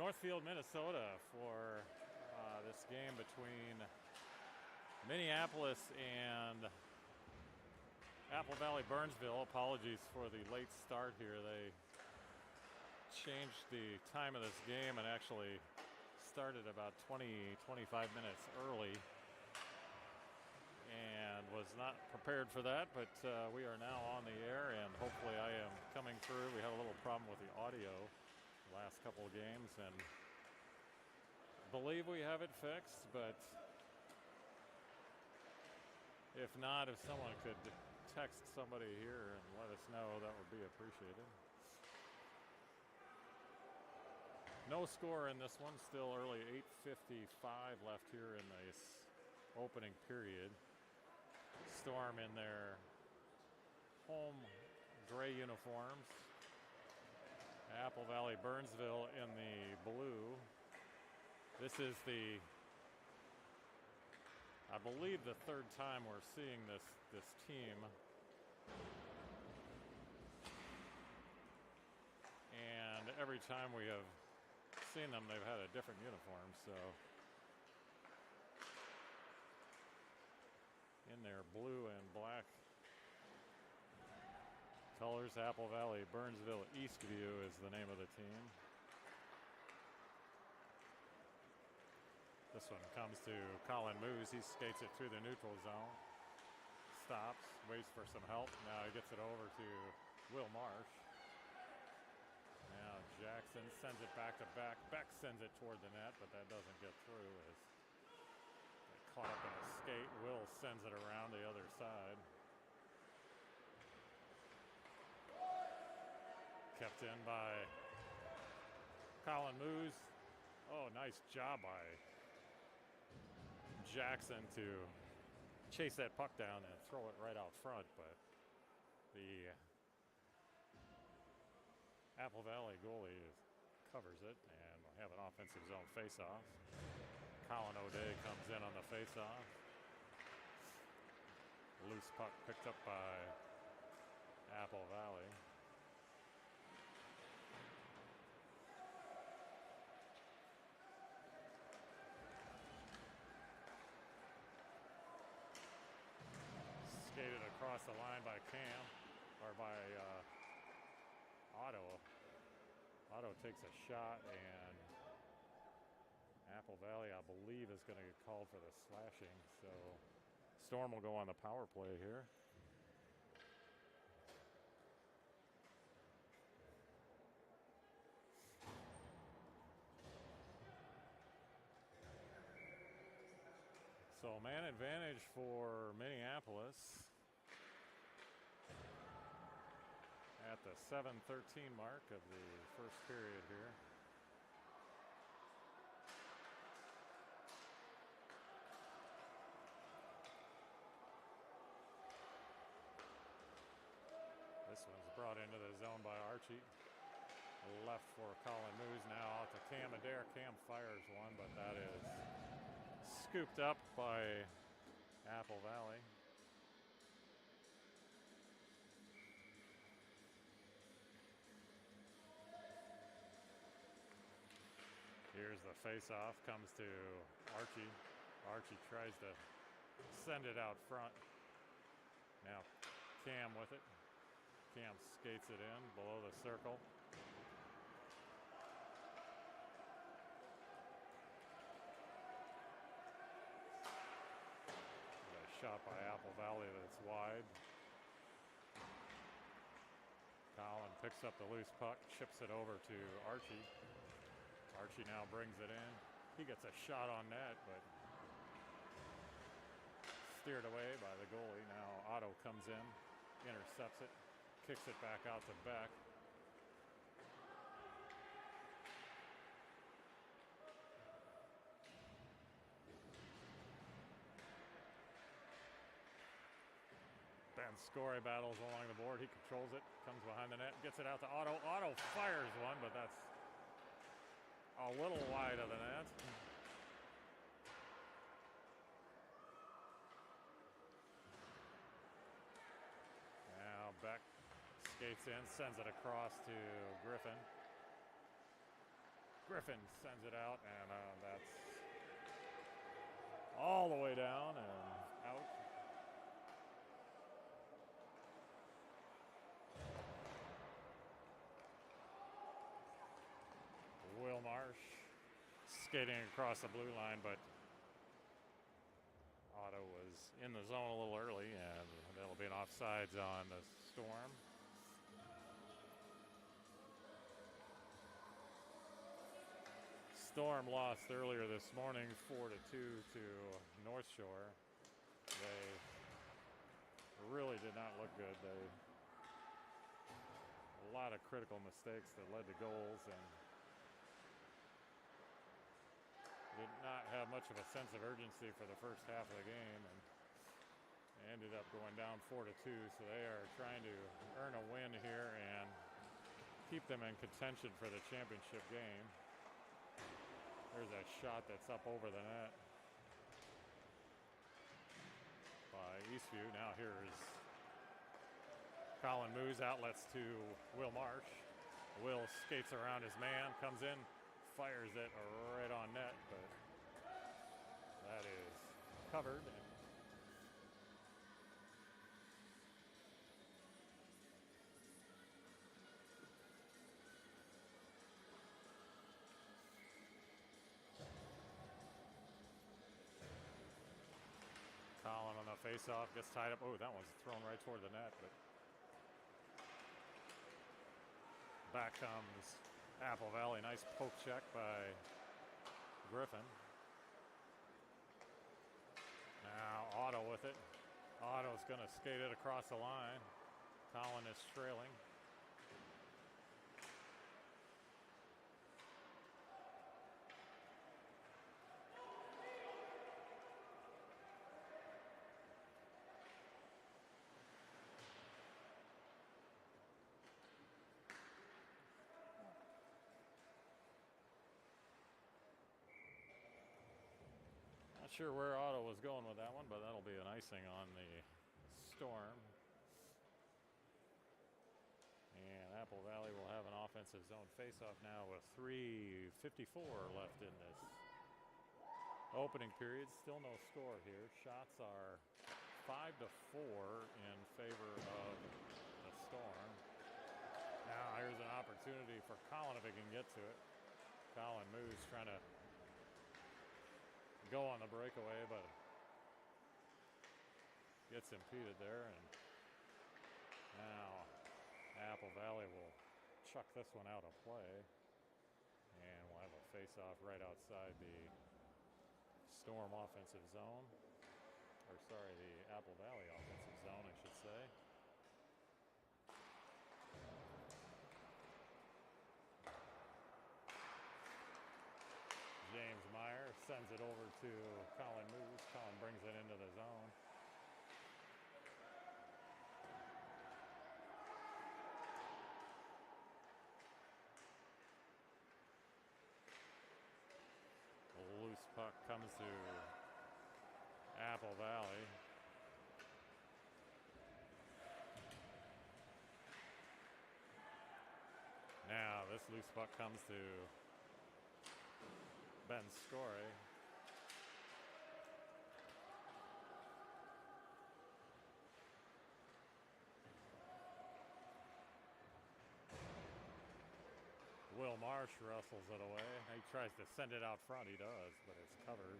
Northfield, Minnesota for this game between Minneapolis and Apple Valley Burnsville. Apologies for the late start here. They changed the time of this game and actually started about 20-25 minutes early, and was not prepared for that, but we are now on the air, and hopefully I am coming through. We had a little problem with the audio the last couple of games, and I believe we have it fixed, but if not, if someone could text somebody here and let us know, that would be appreciated. No score in this one, still early, 8:55 left here in this opening period. Storm in their home gray uniforms. Apple Valley Burnsville in the blue. This is I believe the third time we're seeing this team. And every time we have seen them, they've had a different uniform, so in their blue and black colors. Apple Valley Burnsville Eastview is the name of the team. This one comes to Colin Moose. He skates it through the neutral zone, stops, waits for some help. Now he gets it over to Will Marsh. Now Jackson sends it back to Beck. Beck sends it toward the net, but that doesn't get through as they caught up in a skate. Will sends it around the other side. Kept in by Colin Moose. Oh, nice job by Jackson to chase that puck down and throw it right out front, but the Apple Valley goalie covers it, and we'll have an offensive zone faceoff. Colin O'Day comes in on the faceoff. Loose puck picked up by Apple Valley. Skated across the line by Cam, or by Otto. Otto takes a shot, and Apple Valley, I believe, is going to get called for the slashing. So Storm will go on the power play here. So man advantage for Minneapolis at the 7:13 mark of the first period here. This one's brought into the zone by Archie. Left for Colin Moose, now out to Cam Adair. Cam fires one, but that is scooped up by Apple Valley. Here's the face-off, comes to Archie. Archie tries to send it out front. Now Cam with it. Cam skates it in below the circle. Shot by Apple Valley that's wide. Colin picks up the loose puck, chips it over to Archie. Archie now brings it in. He gets a shot on net, but steered away by the goalie. Now Otto comes in, intercepts it, kicks it back out to Beck. Ben Scory battles along the board. He controls it, comes behind the net, gets it out to Otto. Otto fires one, but that's a little wide of the net. Now Beck skates in, sends it across to Griffin. Griffin sends it out, and that's all the way down and out. Will Marsh skating across the blue line, but Otto was in the zone a little early, and that'll be an offsides on the Storm. Storm lost earlier this morning 4-2 to North Shore. They really did not look good. A lot of critical mistakes that led to goals, and did not have much of a sense of urgency for the first half of the game, and ended up going down 4-2. So they are trying to earn a win here and keep them in contention for the championship game. There's a shot that's up over the net by Eastview. Now here's Colin Moose, outlets to Will Marsh. Will skates around his man, comes in, fires it right on net, but that is covered. Colin on the face-off gets tied up. Oh, that one's thrown right toward the net, but back comes Apple Valley. Nice poke check by Griffin. Now Otto with it. Otto's going to skate it across the line. Colin is trailing. Not sure where Otto was going with that one, but that'll be an icing on the Storm. And Apple Valley will have an offensive zone face-off now with 3:54 left in this opening period. Still no score here. Shots are 5-4 in favor of the Storm. Now here's an opportunity for Colin if he can get to it. Colin Moose trying to go on the breakaway, but gets impeded there. And now Apple Valley will chuck this one out of play, and we'll have a face-off right outside the Storm offensive zone, or sorry, the Apple Valley offensive zone, I should say. James Meyer sends it over to Colin Moose. Colin brings it into the zone. A loose puck comes to Apple Valley. Now this loose puck comes to Ben Scory. Will Marsh wrestles it away. He tries to send it out front. He does, but it's covered.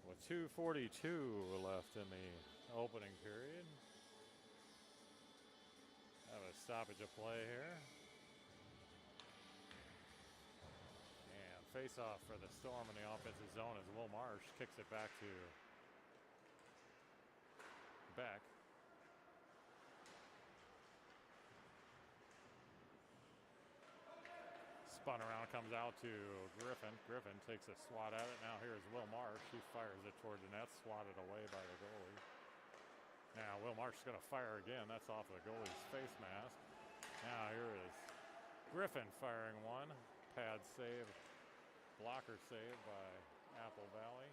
With 2:42 left in the opening period. Have a stoppage of play here. And face-off for the Storm in the offensive zone as Will Marsh kicks it back to Beck. Spun around, comes out to Griffin. Griffin takes a swat at it. Now here's Will Marsh. He fires it toward the net, swatted away by the goalie. Now Will Marsh is going to fire again. That's off the goalie's face mask. Now here is Griffin firing one. Pad save, blocker save by Apple Valley.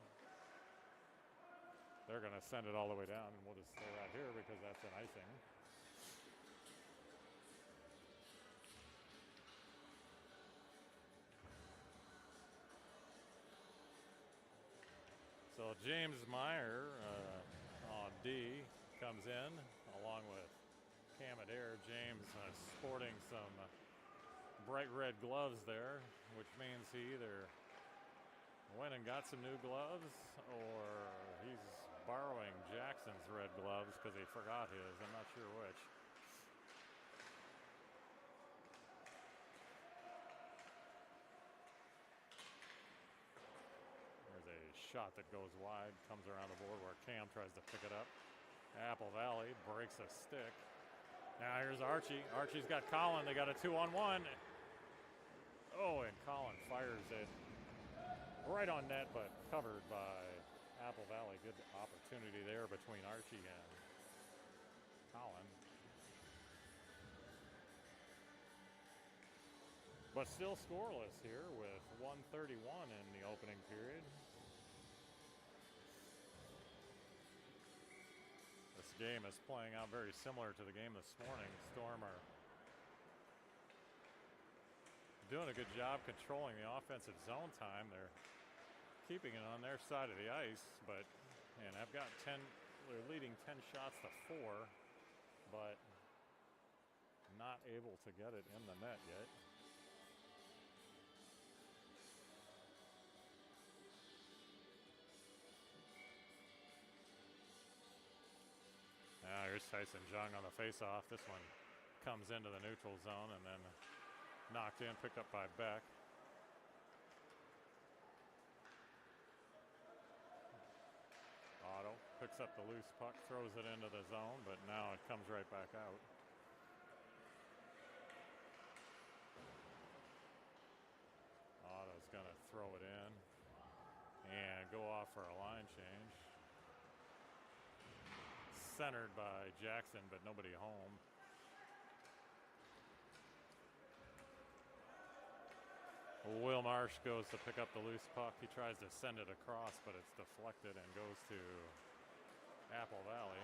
They're going to send it all the way down, and we'll just stay right here because that's an icing. So James Meyer on D comes in along with Cam Adair. James sporting some bright red gloves there, which means he either went and got some new gloves or he's borrowing Jackson's red gloves because he forgot his. I'm not sure which. There's a shot that goes wide, comes around the board where Cam tries to pick it up. Apple Valley breaks a stick. Now here's Archie. Archie's got Colin. They got a 2-on-1. Oh, and Colin fires it right on net, but covered by Apple Valley. Good opportunity there between Archie and Colin. But still scoreless here with 1:31 in the opening period. This game is playing out very similar to the game this morning. Storm are doing a good job controlling the offensive zone time. They're keeping it on their side of the ice, but and I've got 10. They're leading 10 shots to 4, but not able to get it in the net yet. Now here's Tyson Jung on the faceoff. This one comes into the neutral zone and then knocked in, picked up by Beck. Otto picks up the loose puck, throws it into the zone, but now it comes right back out. Otto's gonna throw it in and go off for a line change. Centered by Jackson, but nobody home. Will Marsh goes to pick up the loose puck. He tries to send it across, but it's deflected and goes to Apple Valley.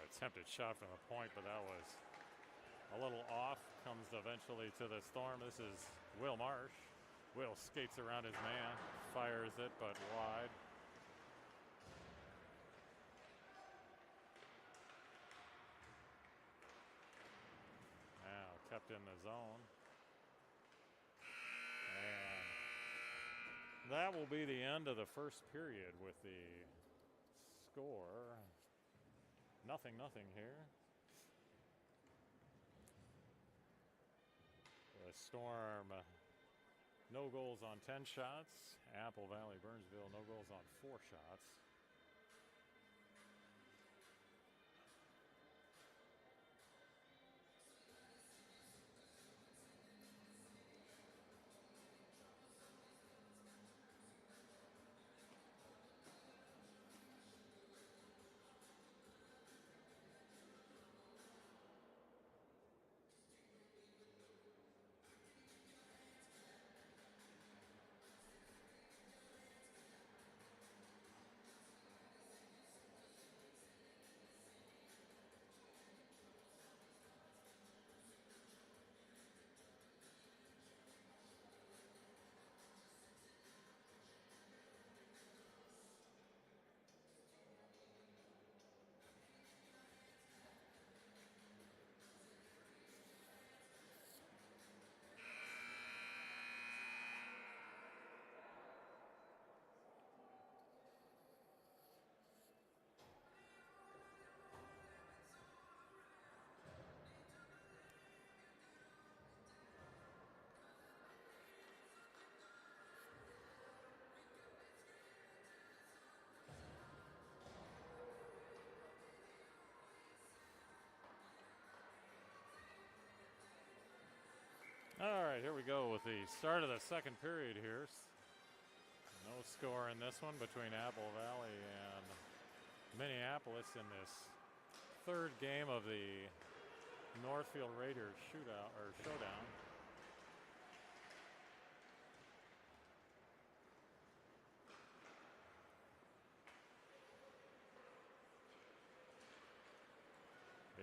Attempted shot from the point, but that was a little off. Comes eventually to the Storm. This is Will Marsh. Will skates around his man, fires it, but wide. Now kept in the zone. And that will be the end of the first period with the score. 0-0 here. The Storm, no goals on 10 shots. Apple Valley Burnsville, no goals on 4 shots. All right, here we go with the start of the second period here. No score in this one between Apple Valley and Minneapolis in this third game of the Northfield Raiders shootout or showdown.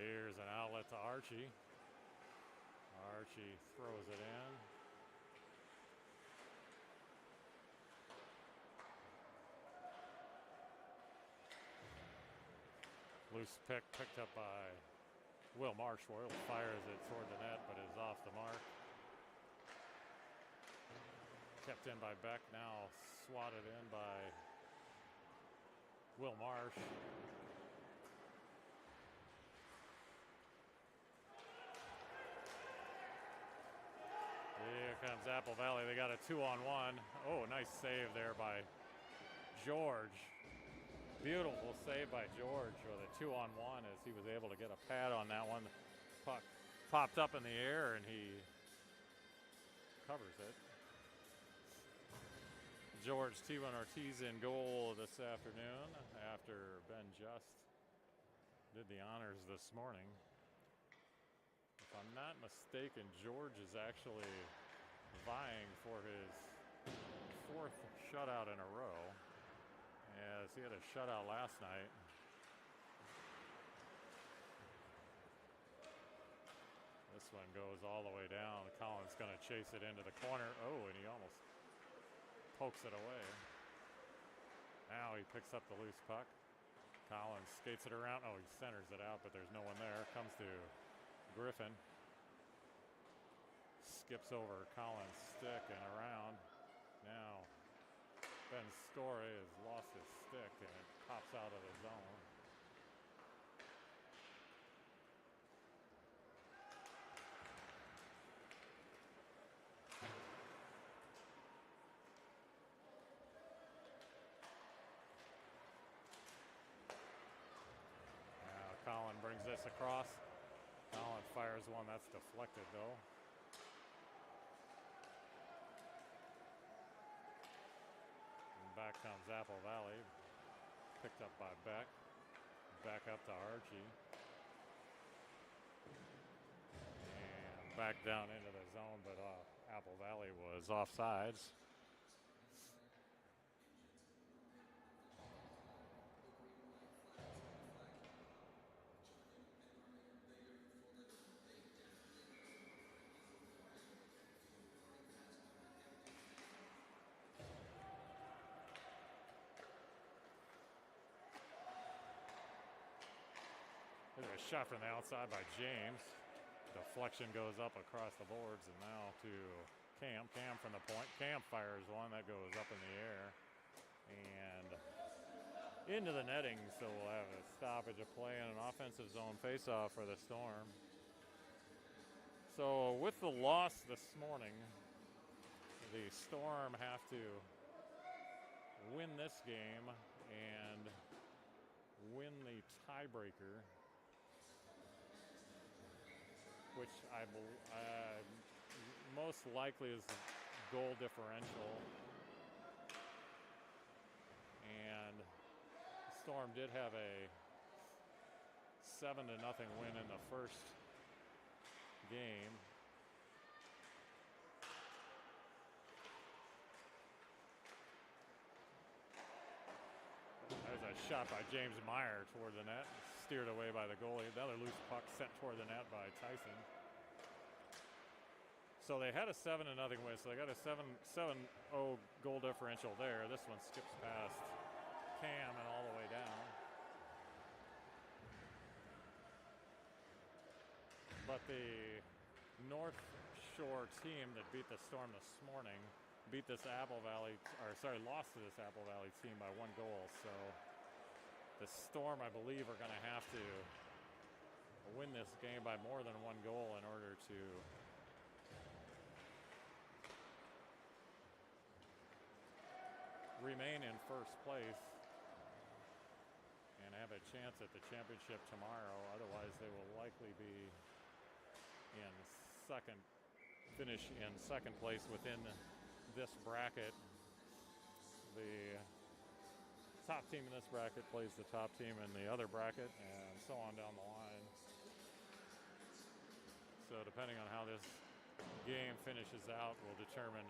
Here's an outlet to Archie. Archie throws it in. Loose pick picked up by Will Marsh. Will fires it toward the net, but is off the mark. Kept in by Beck, now swatted in by Will Marsh. Here comes Apple Valley. They got a 2-on-1. Oh, nice save there by George. Beautiful save by George for the 2-on-1 as he was able to get a pad on that one. The puck popped up in the air and he covers it. George T1 Ortiz in goal this afternoon after Ben Just did the honors this morning. If I'm not mistaken, George is actually vying for his 4th shutout in a row, as he had a shutout last night. This one goes all the way down. Collins going to chase it into the corner. Oh, and he almost pokes it away. Now he picks up the loose puck. Collins skates it around. Oh, he centers it out, but there's no one there. Comes to Griffin. Skips over Collins' stick and around. Now Ben Story has lost his stick and it pops out of the zone. Now Collin brings this across. Collin fires one that's deflected though. Back comes Apple Valley, picked up by Beck. Back up to Archie. And back down into the zone, but Apple Valley was offsides. There's a shot from the outside by James. Deflection goes up across the boards and now to Cam. Cam from the point. Cam fires one that goes up in the air and into the netting. So we'll have a stoppage of play and an offensive zone faceoff for the Storm. So with the loss this morning, the Storm have to win this game and win the tiebreaker, which I most likely is the goal differential. And the Storm did have a 7-0 win in the first game. There's a shot by James Meyer toward the net, steered away by the goalie. Another loose puck sent toward the net by Tyson. So they had a 7-0 win, so they got a 7-0 goal differential there. This one skips past Cam and all the way down. But the North Shore team that beat the Storm this morning beat this lost to this Apple Valley team by 1 goal. So the Storm, I believe, are going to have to win this game by more than 1 goal in order to remain in first place and have a chance at the championship tomorrow. Otherwise, they will likely be finish in second place within this bracket. The top team in this bracket plays the top team in the other bracket, and so on down the line. So depending on how this game finishes out will determine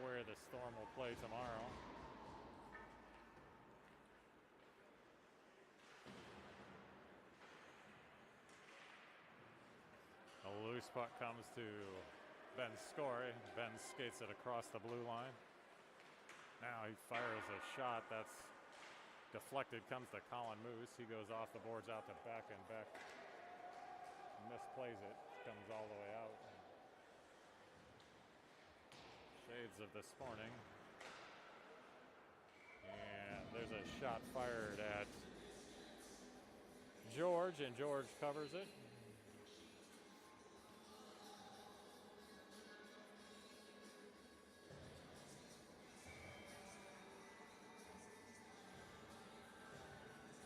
where the Storm will play tomorrow. loose puck comes to Ben Scory. Ben skates it across the blue line. Now he fires a shot that's deflected, comes to Colin Moose. He goes off the boards out to Beck, and Beck misplays it, comes all the way out. Shades of this morning. And there's a shot fired at George, and George covers it.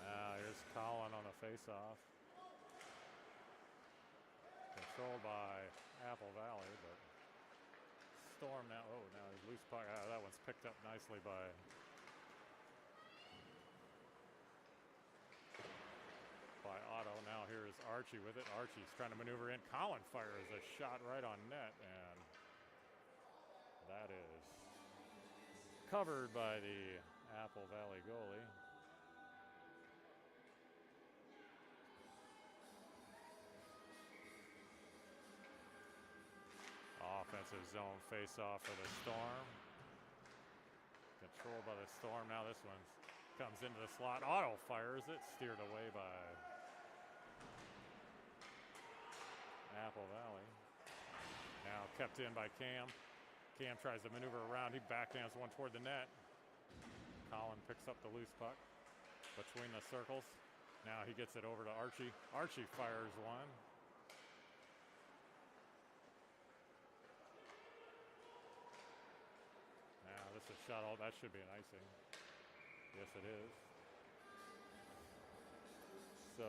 Now here's Colin on a face-off. Controlled by Apple Valley, but Storm now. Oh, now his loose puck. That one's picked up nicely by Otto. Now here's Archie with it. Archie's trying to maneuver in. Colin fires a shot right on net, and that is covered by the Apple Valley goalie. Offensive zone face-off for the Storm. Controlled by the Storm. Now this one comes into the slot. Otto fires it. Steered away by Apple Valley. Now kept in by Cam. Cam tries to maneuver around. He backhands one toward the net. Colin picks up the loose puck between the circles. Now he gets it over to Archie. Archie fires one. Now this is shot all. That should be an icing. Yes, it is. So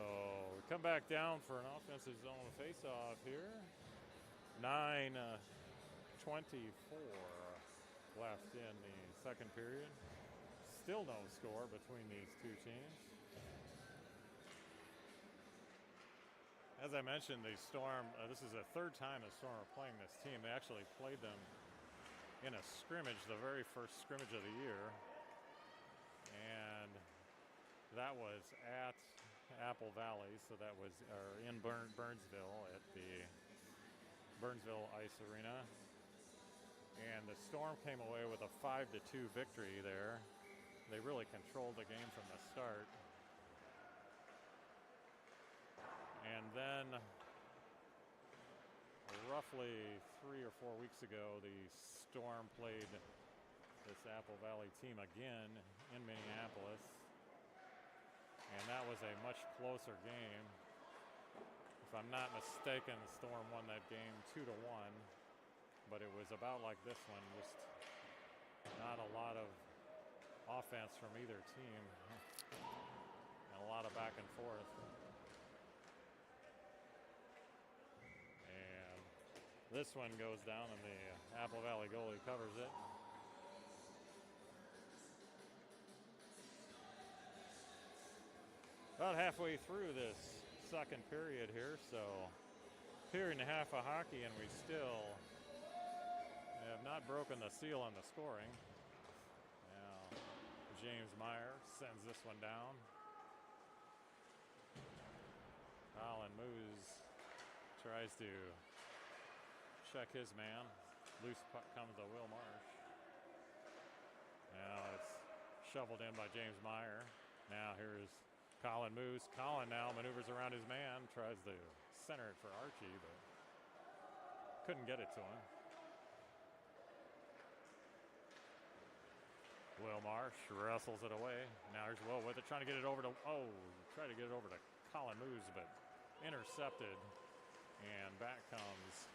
we come back down for an offensive zone face-off here. 9:24 left in the second period. Still no score between these two teams. As I mentioned, the Storm, this is the third time the Storm are playing this team. They actually played them in a scrimmage, the very first scrimmage of the year. And that was at Apple Valley, so that was in Burnsville at the Burnsville Ice Arena. And the Storm came away with a 5-2 victory there. They really controlled the game from the start. And then roughly 3 or 4 weeks ago, the Storm played this Apple Valley team again in Minneapolis. And that was a much closer game. If I'm not mistaken, the Storm won that game 2-1. But it was about like this one, just not a lot of offense from either team. And a lot of back and forth. And this one goes down and the Apple Valley goalie covers it. About halfway through this second period here, so period and a half of hockey, and we still have not broken the seal on the scoring. Now James Meyer sends this one down. Colin Moose tries to check his man. Loose puck comes to Will Marsh. Now it's shoveled in by James Meyer. Now here's Colin Moose. Colin now maneuvers around his man, tries to center it for Archie, but couldn't get it to him. Will Marsh wrestles it away. Now here's Will with it, trying to get it over to, try to get it over to Colin Moose, but intercepted. And back comes